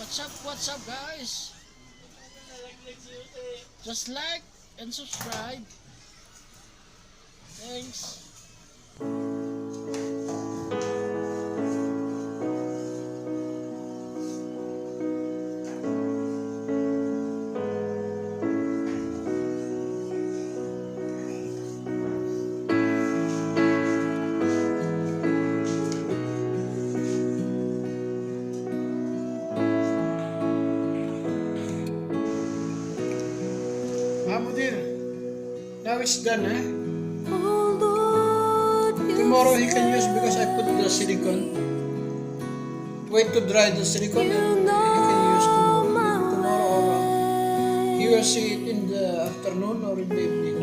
What's up guys? Just like and subscribe. Thanks. Mudir, now it's done, eh? Tomorrow he can use because I put the silicone. Wait to dry the silicone and he can use tomorrow. Tomorrow he will see it in the afternoon or in the evening.